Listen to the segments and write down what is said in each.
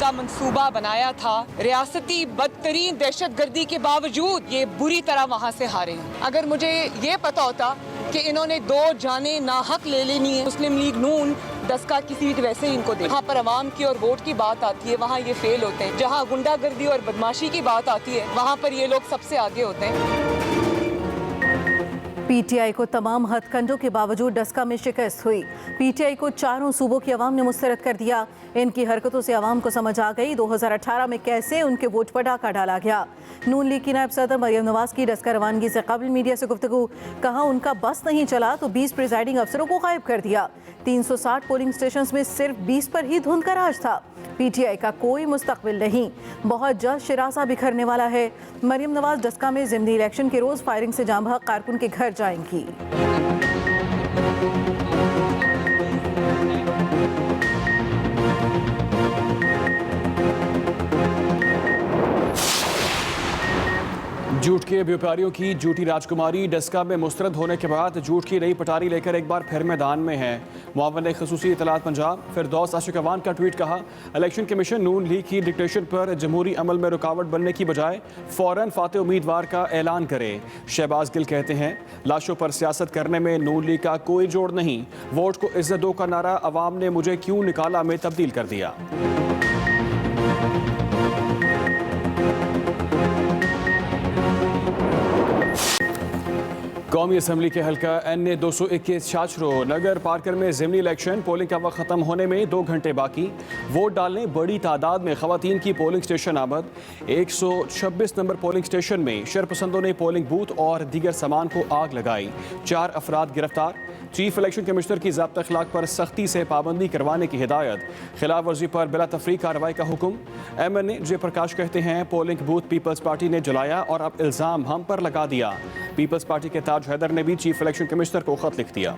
का मंसूबा बनाया था। रियासती बदतरीन दहशतगर्दी के बावजूद ये बुरी तरह वहाँ से हारे हैं। अगर मुझे ये पता होता कि इन्होंने 2 जानें नाहक ले लेनी है, मुस्लिम लीग नून 10 की सीट वैसे ही इनको दे। जहाँ पर अवाम की और वोट की बात आती है वहाँ ये फेल होते हैं। जहाँ गुंडागर्दी और बदमाशी की बात आती है वहाँ पर ये लोग सबसे आगे होते हैं। पीटीआई को तमाम हथकंडों के बावजूद डस्का में शिकस्त हुई। पीटीआई को चारों सूबों की आवाम ने मुस्तरद कर दिया। इनकी हरकतों से आवाम को समझ आ गई 2018 में कैसे उनके वोट पर डाका डाला गया। नून लीग की नायब सदर मरियम नवाज की डस्का रवानगी से कबल मीडिया से गुफ्तगू, कहा उनका बस नहीं चला तो 20 प्रिजाइडिंग अफसरों को गायब कर दिया। 360 पोलिंग स्टेशन में सिर्फ 20 पर ही धुंध का राज था। पीटीआई का कोई मुस्तकबिल नहीं, बहुत जल्द शिरासा बिखरने वाला है। मरियम नवाज डस्का में ज़िमनी इलेक्शन के रोज़ फायरिंग से जाम बहक कारकुन के घर जाएंगी। झूठ के व्यापारियों की झूठी राजकुमारी डस्का में मुस्तरद होने के बाद झूठ की नई पटारी लेकर एक बार फिर मैदान में है। मुआवन ख़ुसूसी इत्तलात पंजाब फिरदौस आशिक अवान का ट्वीट, कहा इलेक्शन कमीशन नून लीग की डिक्टेशन पर जमहूरी अमल में रुकावट बनने की बजाय फ़ौरन फाते उम्मीदवार का ऐलान करे। शहबाज गिल कहते हैं लाशों पर सियासत करने में नून लीग का कोई जोड़ नहीं, वोट को इज्जत दो का नारा अवाम ने मुझे क्यों निकाला में तब्दील कर दिया। कौमी असम्बली के हल्का NA 221 छाछरो नगर पार्कर में ज़िमनी इलेक्शन पोलिंग का वक्त ख़त्म होने में 2 घंटे बाकी। वोट डालने बड़ी तादाद में ख़वातीन की पोलिंग स्टेशन आमद। 126 नंबर पोलिंग स्टेशन में शरपसंदों ने पोलिंग बूथ और दीगर सामान को आग लगाई। 4 अफराद गिरफ्तार। चीफ इलेक्शन कमिश्नर की ज़ाब्ता अखलाक पर सख्ती से पाबंदी करवाने की हिदायत। खिलाफ वर्जी पर बिला तफरीक कार्रवाई का हुक्म। MNA जयप्रकाश कहते हैं पोलिंग बूथ पीपल्स पार्टी ने जलाया और अब इल्ज़ाम हम पर लगा दिया। पीपल्स पार्टी के ताज हैदर ने भी चीफ इलेक्शन कमिश्नर को खत लिख दिया।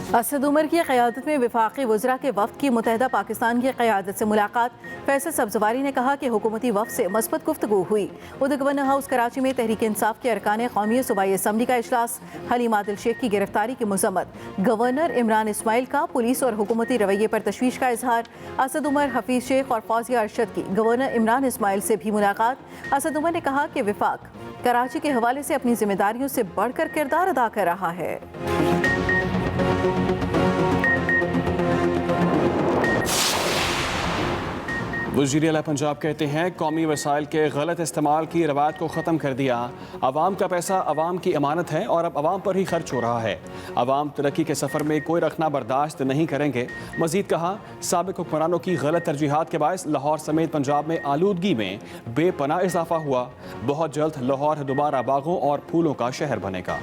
असद उमर की क़यादत में वफाकी वज़रा के वफ़द की मुत्तहदा पाकिस्तान की क़यादत से मुलाकात। फैसल सब्ज़वारी ने कहा कि हुकूमती वफ़द से मस्बत गुफ्तगू हुई। उधर गवर्नर हाउस कराची में तहरीक इंसाफ के अरकान कौमी सूबाई असम्बली का इजलास। हलीम आदिल शेख की गिरफ्तारी की मज़म्मत। गवर्नर इमरान इस्माइल का पुलिस और हुकूमती रवैये पर तशवीश का इजहार। असद उमर, हफीज़ शेख और फौजिया अरशद की गवर्नर इमरान इस्माइल से भी मुलाकात। असद उमर ने कहा कि वफाक कराची के हवाले से अपनी जिम्मेदारियों से बढ़कर किरदार अदा कर रहा है। वज़ीर आला पंजाब कहते हैं कौमी वसाइल के गलत इस्तेमाल की रवायत को ख़त्म कर दिया। अवाम का पैसा अवाम की अमानत है और अब अवाम पर ही खर्च हो रहा है। अवाम तरक्की के सफ़र में कोई रखना बर्दाश्त नहीं करेंगे। मज़ीद कहा साबिक़ हुक्मरानों की गलत तरजीहात के बायस लाहौर समेत पंजाब में आलूदगी में बेपनाह इजाफा हुआ। बहुत जल्द लाहौर दोबारा बागों और फूलों का शहर बनेगा।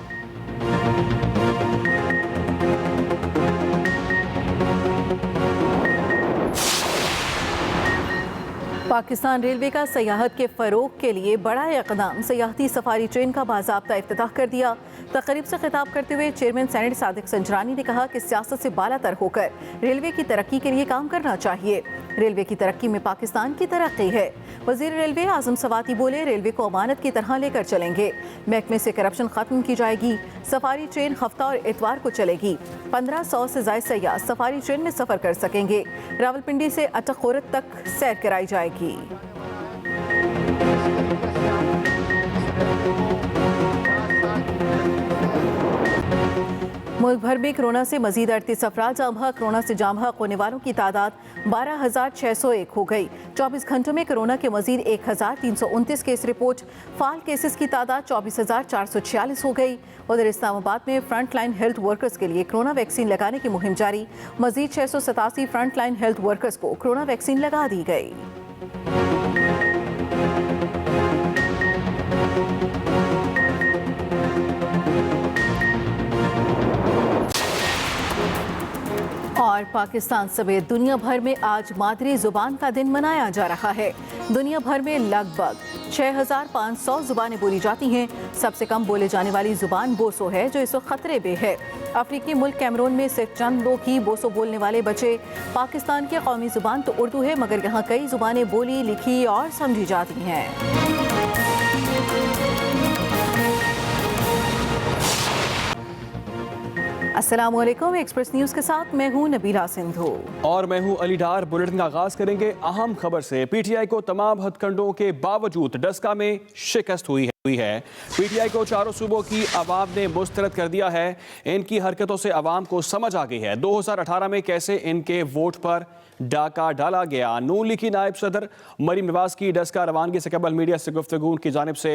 पाकिस्तान रेलवे का सयाहत के फ़रोग के लिए बड़ा इक़दाम। सयाहती सफारी ट्रेन का बाज़ाब्ता इफ्तिताह कर दिया। तक़रीब से खिताब करते हुए चेयरमैन सेनेट सादिक संजरानी ने कहा कि सियासत से बालातर होकर रेलवे की तरक्की के लिए काम करना चाहिए। रेलवे की तरक्की में पाकिस्तान की तरक्की है। वज़ीर रेलवे आज़म सवाती बोले रेलवे को अमानत की तरह लेकर चलेंगे। महकमे से करप्शन ख़त्म की जाएगी। सफारी ट्रेन हफ्ता और इतवार को चलेगी। 1500 से ज़ायद सयाह सफारी ट्रेन में सफ़र कर सकेंगे। रावलपिंडी से अटकोरत तक सैर कराई जाएगी। मुल्क भर में कोरोना से मजीद 38 अफराद जाम बहक। कोरोना से जाम बहक होने वालों की तादाद 12,601 हो गई। 24 घंटों में कोरोना के मजीद 1,329 केस रिपोर्ट। फाल केसेस की तादाद 24,446 हो गई। उधर इस्लामाबाद में फ्रंट लाइन हेल्थ वर्कर्स के लिए कोरोना वैक्सीन लगाने की मुहिम जारी। मजीद 687 फ्रंट लाइन हेल्थ वर्कर्स को कोरोना वैक्सीन लगा दी गई। और पाकिस्तान समेत दुनिया भर में आज मादरी ज़ुबान का दिन मनाया जा रहा है। दुनिया भर में लगभग 6,500 ज़ुबानें बोली जाती हैं। सबसे कम बोले जाने वाली ज़ुबान बोसो है जो इस वक्त खतरे में है। अफ्रीकी मुल्क कैमरून में सिर्फ चंद लोग ही बोसो बोलने वाले बचे। पाकिस्तान की कौमी ज़ुबान तो उर्दू है, मगर यहाँ कई ज़ुबानें बोली, लिखी और समझी जाती हैं। अस्सलामुअलैकुम, एक्सप्रेस न्यूज़ के साथ मैं हूं नबीला सिंधु और मैं हूं अली डार। बुलेटिन का आगाज करेंगे अहम खबर से। पीटीआई को तमाम हथकंडों के बावजूद डस्का में शिकस्त हुई है। पीटीआई को चारों सूबों की आवाम ने मुस्तरद कर दिया है। इनकी हरकतों से आवाम को समझ आ गई है 2018 में कैसे इनके वोट पर डाका डाला गया। नून लीग की नायब सदर मरीम नवाज की डस्का रवानगी से कबल मीडिया से गुफ्तगू उनकी जानिब से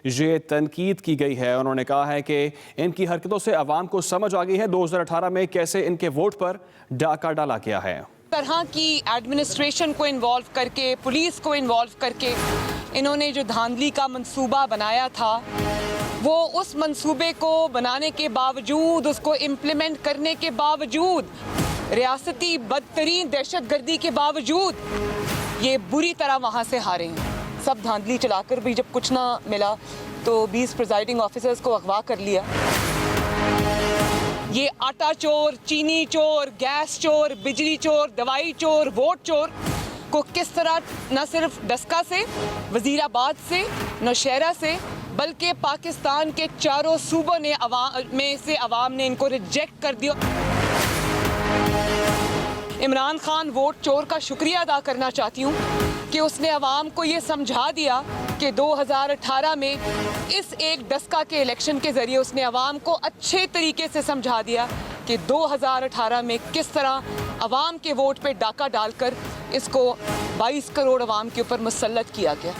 ये तनकीद की गई है। उन्होंने कहा है कि इनकी हरकतों से आवाम को समझ आ गई है 2018 में कैसे इनके वोट पर डाका डाला गया है। तरह की एडमिनिस्ट्रेशन को इन्वॉल्व करके, पुलिस को इन्वॉल्व करके इन्होंने जो धांधली का मंसूबा बनाया था, वो उस मंसूबे को बनाने के बावजूद, उसको इम्प्लीमेंट करने के बावजूद, रियासती बदतरीन दहशतगर्दी के बावजूद ये बुरी तरह वहाँ से हारे हैं। सब धांधली चलाकर भी जब कुछ ना मिला तो 20 प्रिजाइडिंग ऑफिसर्स को अगवा कर लिया। ये आटा चोर, चीनी चोर, गैस चोर, बिजली चोर, दवाई चोर, वोट चोर को किस तरह न सिर्फ डस्का से, वजीराबाद से, नौशहरा से, बल्कि पाकिस्तान के चारों सूबों ने अवाम ने इनको रिजेक्ट कर दिया। इमरान खान वोट चोर का शुक्रिया अदा करना चाहती हूँ कि उसने अवाम को ये समझा दिया कि 2018 में इस एक डस्का के इलेक्शन के ज़रिए उसने अवाम को अच्छे तरीके से समझा दिया कि 2018 में किस तरह अवाम के वोट पे डाका डालकर इसको 22 करोड़ अवाम के ऊपर मुसल्लत किया गया।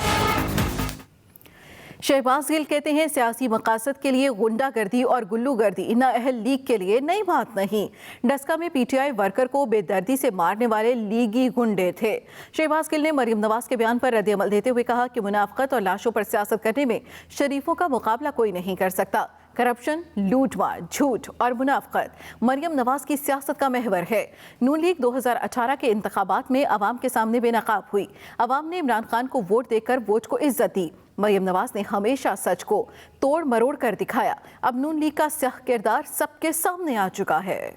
शहबाज गिल कहते हैं सियासी मकासद के लिए गुंडागर्दी और गुल्लूगर्दी नाअहल लीग के लिए नई बात नहीं। डस्का में पीटीआई वर्कर को बेदर्दी से मारने वाले लीगी गुंडे थे। शहबाज गिल ने मरीम नवाज के बयान पर रद्द-ए-अमल देते हुए कहा कि मुनाफकत और लाशों पर सियासत करने में शरीफों का मुकाबला कोई नहीं कर सकता। करप्शन, लूटमार, झूठ और मुनाफकत मरियम नवाज की सियासत का महवर है। नून लीग 2018 के इंतखाबात में अवाम के सामने बेनकाब हुई। अवाम ने इमरान खान को वोट देकर वोट को इज्जत दी। मरियम नवाज ने हमेशा सच को तोड़ मरोड़ कर दिखाया। अब नून लीग का स्याह किरदार सबके सामने आ चुका है।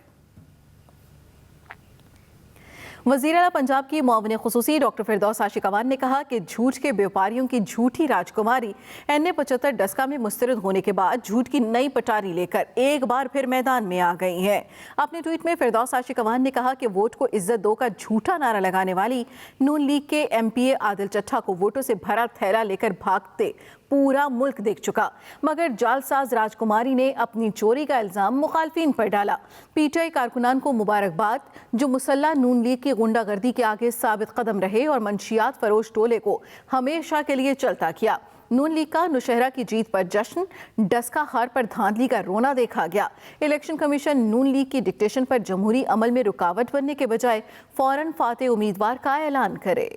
वज़ीर आला पंजाब की मुआविन खुसूसी डॉक्टर फिरदौस आशिक अवान ने कहा कि झूठ के व्यापारियों की झूठी राजकुमारी NA-75 डस्का में मुस्तरद होने के बाद झूठ की नई पटारी लेकर एक बार फिर मैदान में आ गई हैं। अपने ट्वीट में फिरदौस आशिक अवान ने कहा कि वोट को इज्जत दो का झूठा नारा लगाने वाली नून लीग के MPA आदिल चट्ठा को वोटों से भरा थैला लेकर भागते पूरा मुल्क देख चुका, मगर जालसाज राजकुमारी ने अपनी चोरी का इल्जाम मुखालफिन पर डाला। पीटीआई कारकुनान को मुबारकबाद जो मुसल्ला नून लीग की गुंडागर्दी के आगे साबित कदम रहे और मंशियात फरोश टोले को हमेशा के लिए चलता किया। नून लीग का नौशहरा की जीत पर जश्न, डस्का हार पर धांधली का रोना देखा गया। इलेक्शन कमीशन नून लीग की डिक्टेशन पर जमहूरी अमल में रुकावट बनने के बजाय फौरन फाते उम्मीदवार का ऐलान करे।